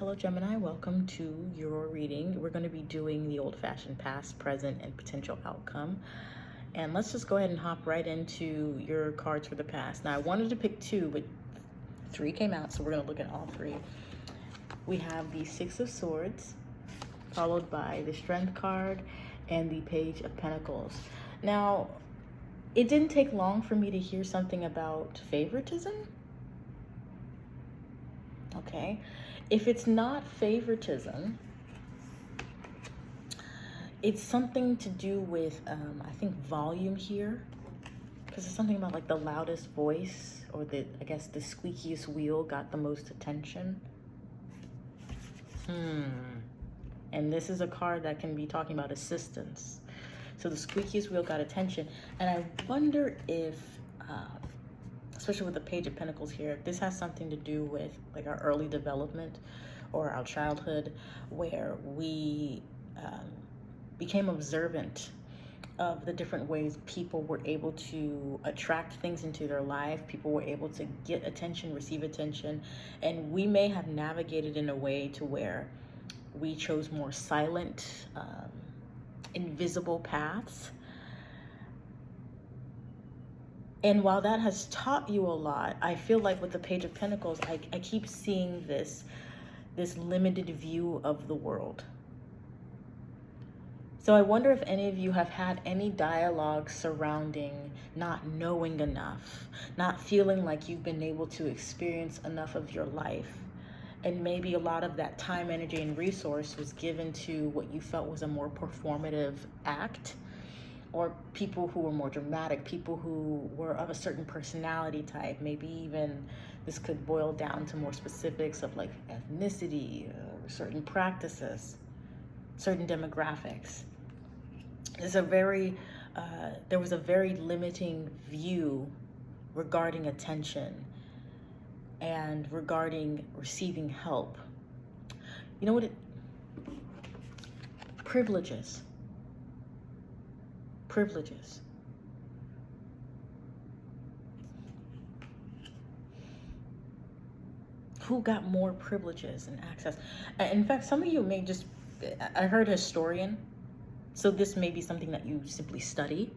Hello, Gemini. Welcome to your reading. We're going to be doing the old-fashioned past, present, and potential outcome. And let's just go ahead and hop right into your cards for the past. Now, I wanted to pick two, but three came out, so we're going to look at all three. We have the Six of Swords, followed by the Strength card and the Page of Pentacles. Now, it didn't take long for me to hear something about favoritism. Okay, if it's not favoritism, it's something to do with, I think, volume here. Because it's something about like the loudest voice, or I guess the squeakiest wheel got the most attention. And this is a card that can be talking about assistance. So the squeakiest wheel got attention. And I wonder if, especially with the Page of Pentacles here, if this has something to do with like our early development or our childhood, where we became observant of the different ways people were able to attract things into their life. People were able to get attention, receive attention, and we may have navigated in a way to where we chose more silent, invisible paths. And while that has taught you a lot, I feel like with the Page of Pentacles, I keep seeing this limited view of the world. So I wonder if any of you have had any dialogue surrounding not knowing enough, not feeling like you've been able to experience enough of your life. And maybe a lot of that time, energy, and resource was given to what you felt was a more performative act, or people who were more dramatic, people who were of a certain personality type. Maybe even this could boil down to more specifics of like ethnicity, certain practices, certain demographics. There was a very limiting view regarding attention and regarding receiving help. You know what privileges. Who got more privileges and access? In fact, some of you may just, I heard historian, so this may be something that you simply study,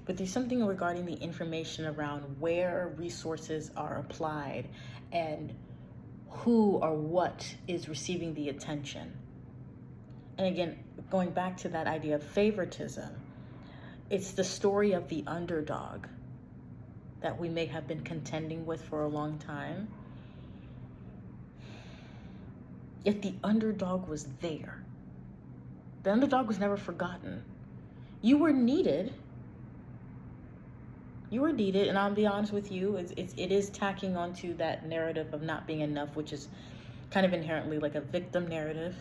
but there's something regarding the information around where resources are applied and who or what is receiving the attention. And again, going back to that idea of favoritism, it's the story of the underdog that we may have been contending with for a long time. If the underdog was there, the underdog was never forgotten. You were needed. And I'll be honest with you, it is tacking onto that narrative of not being enough, which is kind of inherently like a victim narrative.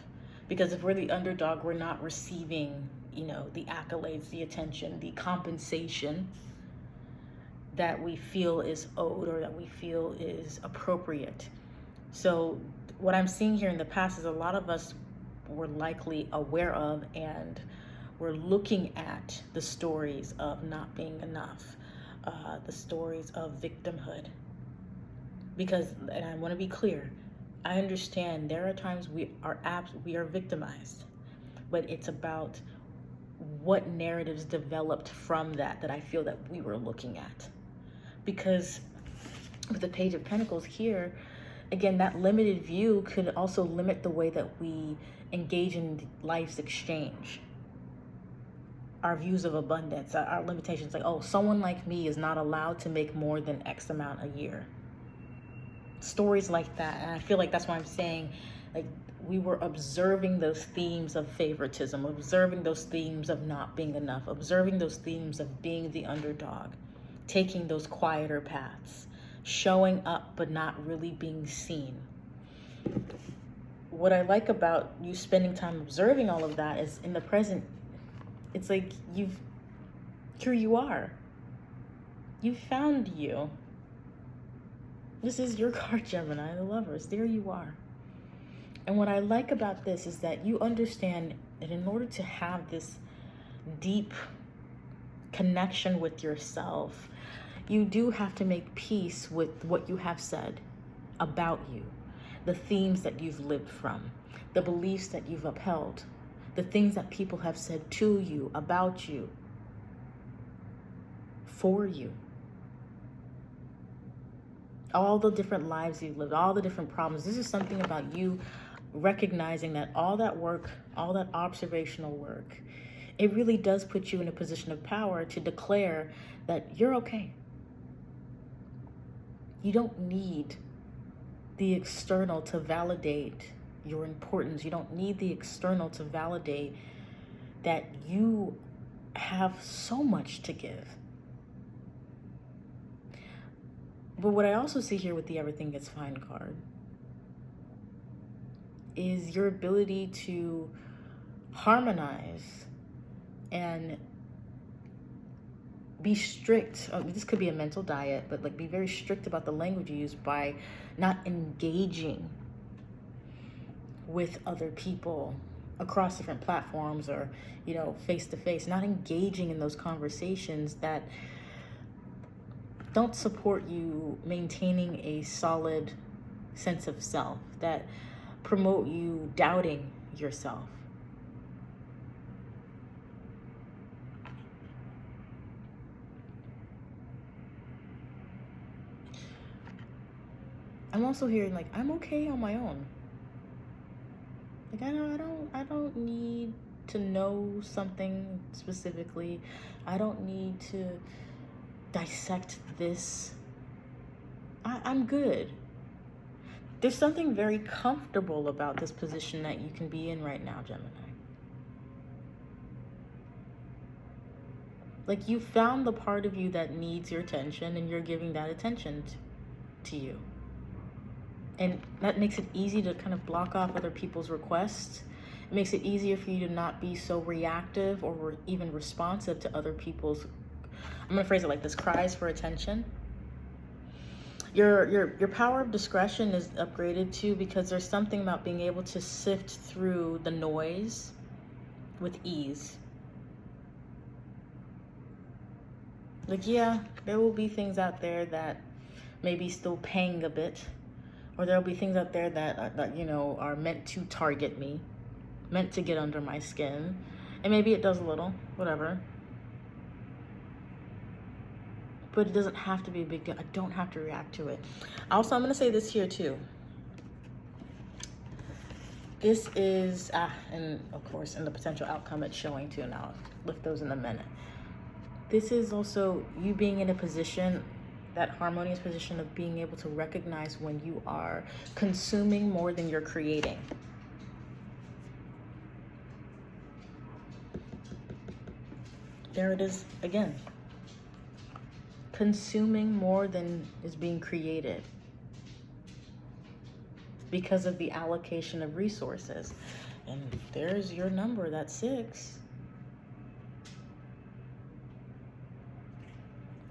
Because if we're the underdog, we're not receiving, the accolades, the attention, the compensation that we feel is owed or that we feel is appropriate. So what I'm seeing here in the past is a lot of us were likely aware of, and we're looking at the stories of not being enough, the stories of victimhood. Because, and I want to be clear, I understand there are times we are victimized, but it's about what narratives developed from that I feel that we were looking at. Because with the Page of Pentacles here, again, that limited view could also limit the way that we engage in life's exchange. Our views of abundance, our limitations, like, oh, someone like me is not allowed to make more than X amount a year. Stories like that. And I feel like that's why I'm saying, like, we were observing those themes of favoritism, observing those themes of not being enough, observing those themes of being the underdog, taking those quieter paths, showing up but not really being seen. What I like about you spending time observing all of that is in the present, it's like here you are. You found you. This is your card, Gemini, the Lovers. There you are. And what I like about this is that you understand that in order to have this deep connection with yourself, you do have to make peace with what you have said about you. the themes that you've lived from, the beliefs that you've upheld, the things that people have said to you, about you, for you. All the different lives you've lived, all the different problems. This is something about you recognizing that all that work, all that observational work, it really does put you in a position of power to declare that you're okay. You don't need the external to validate your importance. You don't need the external to validate that you have so much to give. But what I also see here with the everything gets fine card is your ability to harmonize and be strict. This could be a mental diet, but like be very strict about the language you use by not engaging with other people across different platforms or, face to face, not engaging in those conversations that don't support you maintaining a solid sense of self, that promote you doubting yourself. I'm also hearing like, I'm okay on my own. Like I don't need to know something specifically. I don't need to dissect this. I'm good. There's something very comfortable about this position that you can be in right now, Gemini. Like you found the part of you that needs your attention and you're giving that attention to you. And that makes it easy to kind of block off other people's requests. It makes it easier for you to not be so reactive or even responsive to other people's, I'm gonna phrase it like this, cries for attention. Your power of discretion is upgraded too, because there's something about being able to sift through the noise with ease. Like, yeah, there will be things out there that maybe still pang a bit, or there'll be things out there that are meant to target me, meant to get under my skin, and maybe it does a little, whatever. But it doesn't have to be a big deal. I don't have to react to it. Also, I'm going to say this here too. This is, and of course, in the potential outcome it's showing too, and I'll lift those in a minute. This is also you being in a position, that harmonious position of being able to recognize when you are consuming more than you're creating. There it is again. Consuming more than is being created because of the allocation of resources. And there's your number, that's 6.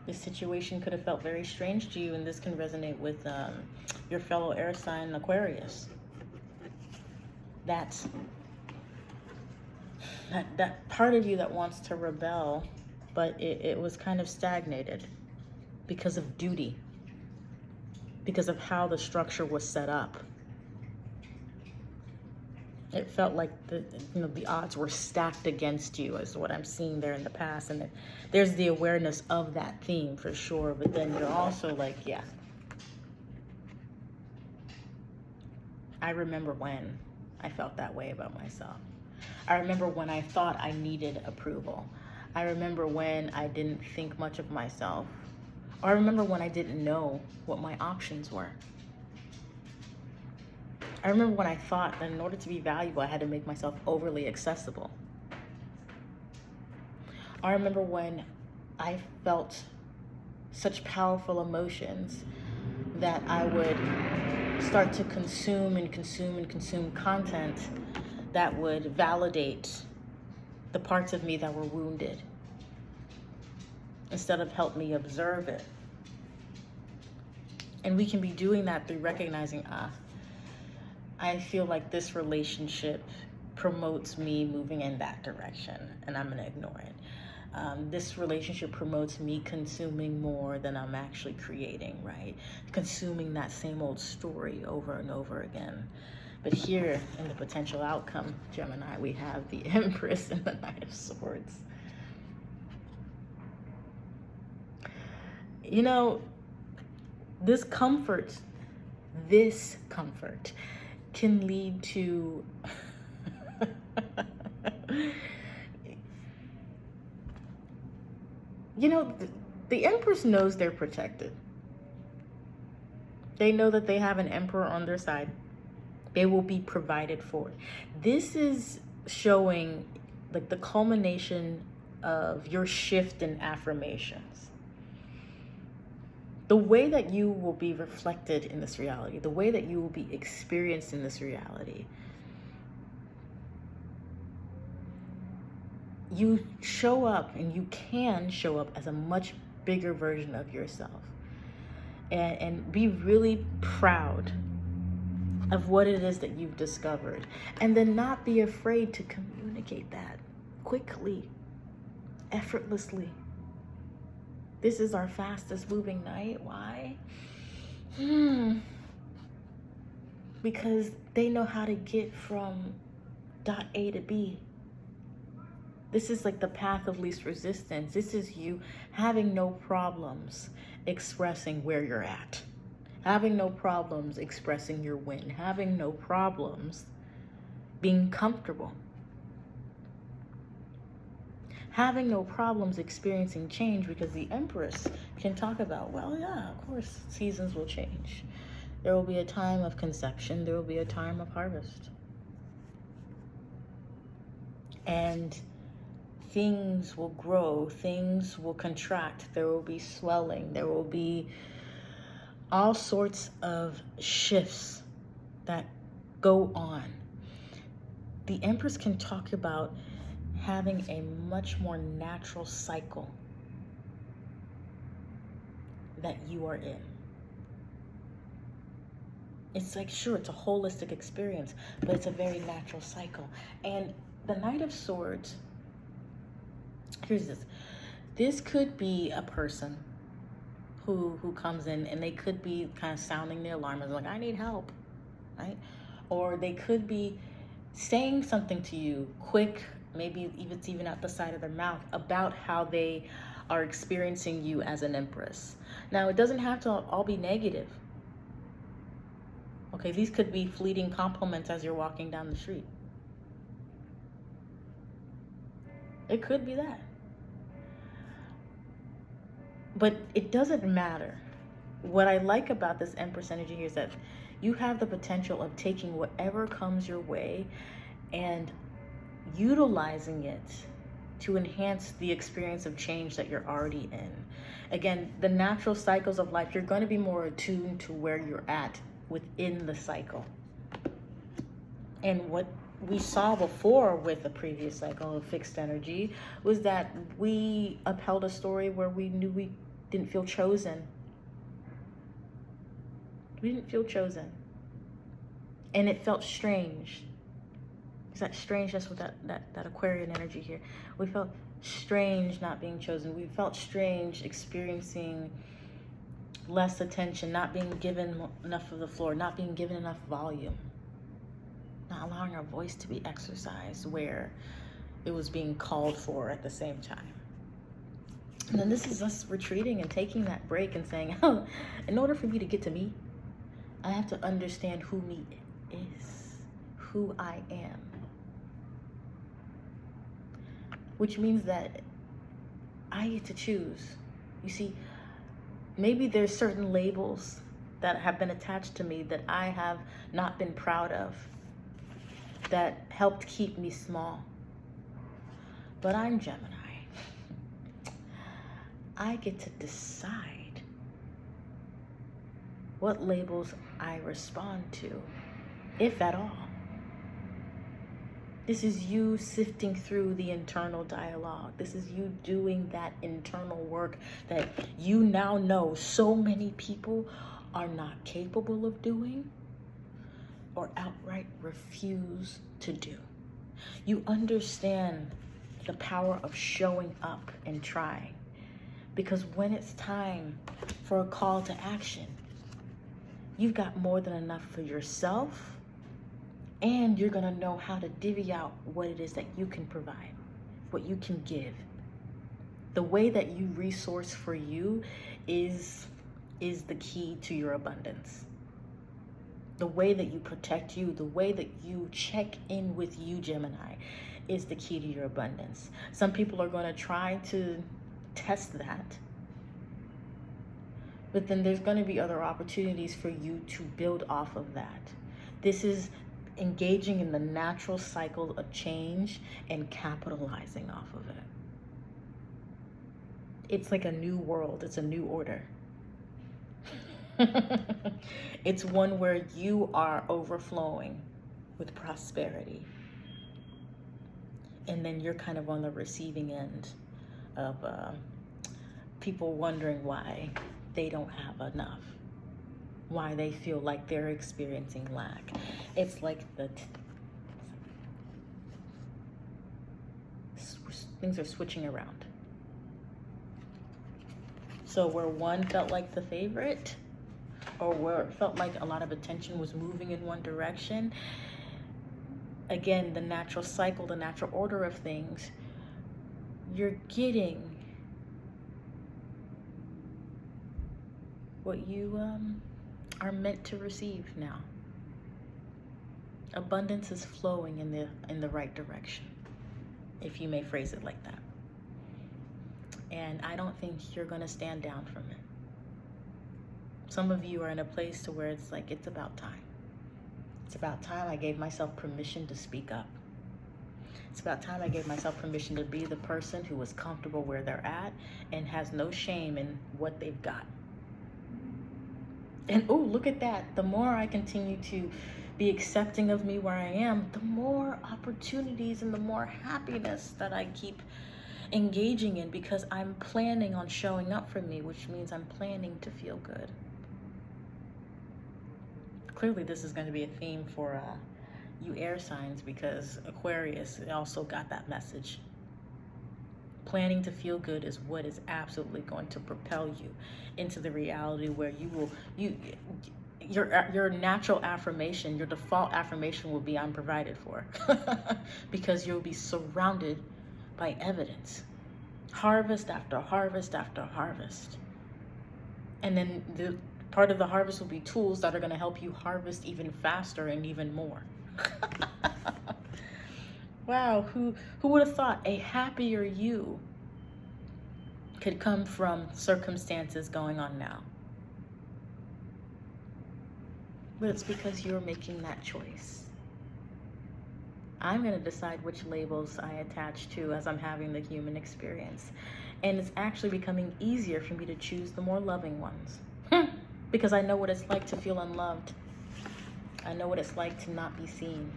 This situation could have felt very strange to you, and this can resonate with your fellow air sign Aquarius. That part of you that wants to rebel, but it was kind of stagnated because of duty, because of how the structure was set up. It felt like the odds were stacked against you, is what I'm seeing there in the past. And there's the awareness of that theme for sure. But then you're also like, yeah, I remember when I felt that way about myself. I remember when I thought I needed approval. I remember when I didn't think much of myself. Or I remember when I didn't know what my options were. I remember when I thought that in order to be valuable, I had to make myself overly accessible. I remember when I felt such powerful emotions that I would start to consume content that would validate the parts of me that were wounded instead of help me observe it. And we can be doing that through recognizing, I feel like this relationship promotes me moving in that direction, and I'm gonna ignore it. This relationship promotes me consuming more than I'm actually creating, right? Consuming that same old story over and over again. But here in the potential outcome, Gemini, we have the Empress and the Knight of Swords. You know, this comfort can lead to you know, the Empress knows they're protected. They know that they have an emperor on their side. They will be provided for. This is showing like the culmination of your shift in affirmations. The way that you will be reflected in this reality, the way that you will be experienced in this reality. You show up, and you can show up as a much bigger version of yourself, and be really proud of what it is that you've discovered, and then not be afraid to communicate that quickly, effortlessly. This is our fastest moving night. Why? Because they know how to get from dot A to B. This is like the path of least resistance. This is you having no problems expressing where you're at, having no problems expressing your win, having no problems being comfortable, having no problems experiencing change, because the Empress can talk about, well, yeah, of course, seasons will change. There will be a time of conception. There will be a time of harvest. And things will grow, things will contract, there will be swelling, there will be all sorts of shifts that go on. The Empress can talk about having a much more natural cycle that you are in. It's like, sure, it's a holistic experience, but it's a very natural cycle. And the Knight of Swords, here's this. This could be a person who comes in, and they could be kind of sounding the alarm and like, I need help, right? Or they could be saying something to you quick, maybe it's even at the side of their mouth, about how they are experiencing you as an Empress. Now, it doesn't have to all be negative. Okay, these could be fleeting compliments as you're walking down the street. It could be that. But it doesn't matter. What I like about this Empress energy here is that you have the potential of taking whatever comes your way and utilizing it to enhance the experience of change that you're already in. Again, the natural cycles of life, you're going to be more attuned to where you're at within the cycle. And what we saw before with the previous cycle of fixed energy was that we upheld a story where we knew we didn't feel chosen. We didn't feel chosen. And it felt strange. Is that strangeness with that Aquarian energy here? We felt strange not being chosen. We felt strange experiencing less attention, not being given enough of the floor, not being given enough volume, not allowing our voice to be exercised where it was being called for at the same time. And then this is us retreating and taking that break and saying, oh, in order for me to get to me, I have to understand who me is, who I am. Which means that I get to choose. You see, maybe there's certain labels that have been attached to me that I have not been proud of, that helped keep me small. But I'm Gemini. I get to decide what labels I respond to, if at all. This is you sifting through the internal dialogue. This is you doing that internal work that you now know so many people are not capable of doing or outright refuse to do. You understand the power of showing up and trying. Because when it's time for a call to action, you've got more than enough for yourself, and you're gonna know how to divvy out what it is that you can provide, what you can give. The way that you resource for you is the key to your abundance. The way that you protect you, the way that you check in with you, Gemini, is the key to your abundance. Some people are going to try to test that, but then there's going to be other opportunities for you to build off of that. This is engaging in the natural cycle of change and capitalizing off of it. It's like a new world. It's a new order. It's one where you are overflowing with prosperity. And then you're kind of on the receiving end of people wondering why they don't have enough, why they feel like they're experiencing lack. It's like things are switching around. So where one felt like the favorite, or where it felt like a lot of attention was moving in one direction, again, the natural cycle, the natural order of things, you're getting what you are meant to receive now. Abundance is flowing in the right direction, if you may phrase it like that. And I don't think you're going to stand down from it. Some of you are in a place to where it's like, it's about time. It's about time I gave myself permission to speak up. It's about time I gave myself permission to be the person who is comfortable where they're at and has no shame in what they've got. And oh, look at that. The more I continue to be accepting of me where I am, the more opportunities and the more happiness that I keep engaging in, because I'm planning on showing up for me, which means I'm planning to feel good. Clearly, this is going to be a theme for you air signs, because Aquarius also got that message. Planning to feel good is what is absolutely going to propel you into the reality where your natural affirmation, your default affirmation will be, I'm provided for. Because you'll be surrounded by evidence, harvest after harvest after harvest. And then the part of the harvest will be tools that are going to help you harvest even faster and even more. Wow, who would have thought a happier you could come from circumstances going on now? But it's because you're making that choice. I'm going to decide which labels I attach to as I'm having the human experience. And it's actually becoming easier for me to choose the more loving ones. Because I know what it's like to feel unloved. I know what it's like to not be seen.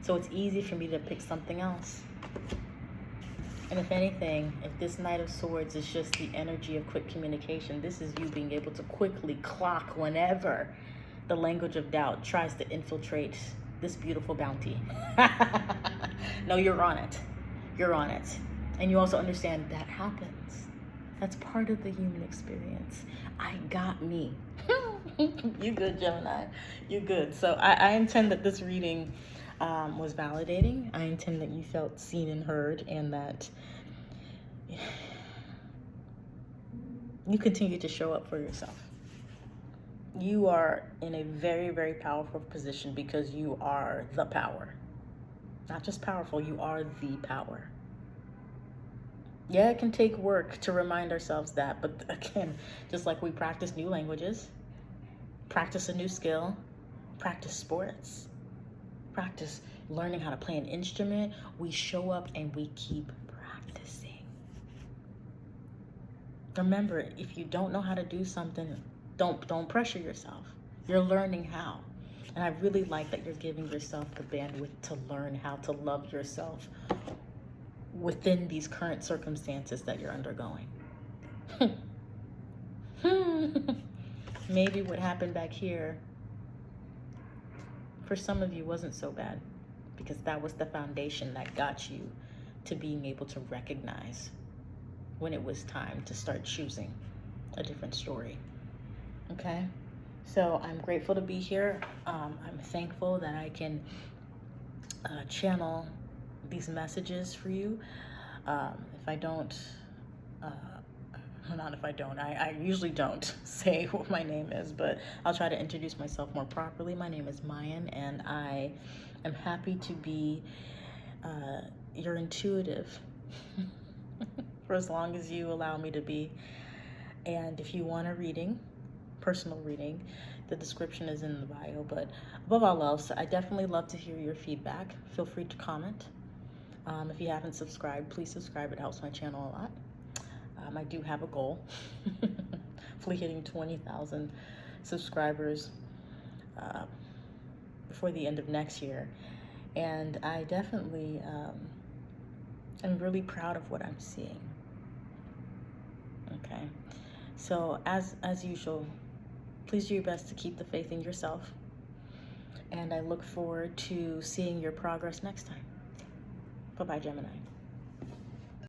So it's easy for me to pick something else. And if anything, if this Knight of Swords is just the energy of quick communication, this is you being able to quickly clock whenever the language of doubt tries to infiltrate this beautiful bounty. No, you're on it. You're on it. And you also understand that happens. That's part of the human experience. I got me. You good, Gemini. You good. So I intend that this reading was validating. I intend that you felt seen and heard, and that you continue to show up for yourself. You are in a very, very powerful position because you are the power. Not just powerful, you are the power. Yeah, it can take work to remind ourselves that, but again, just like we practice new languages, practice a new skill, practice sports, practice learning how to play an instrument, we show up and we keep practicing. Remember, if you don't know how to do something, don't pressure yourself. You're learning how. And I really like that you're giving yourself the bandwidth to learn how to love yourself within these current circumstances that you're undergoing. Maybe what happened back here for some of you wasn't so bad, because that was the foundation that got you to being able to recognize when it was time to start choosing a different story. Okay? So I'm grateful to be here. I'm thankful that I can channel these messages for you. If I don't, not if I don't, I usually don't say what my name is, but I'll try to introduce myself more properly. My name is Mayan, and I am happy to be your intuitive for as long as you allow me to be. And if you want a reading, personal reading, the description is in the bio. But above all else, I definitely love to hear your feedback. Feel free to comment. If you haven't subscribed, please subscribe. It helps my channel a lot. I do have a goal, hopefully hitting 20,000 subscribers before the end of next year. And I definitely am really proud of what I'm seeing. Okay, so as usual, please do your best to keep the faith in yourself. And I look forward to seeing your progress next time. Bye-bye, Gemini.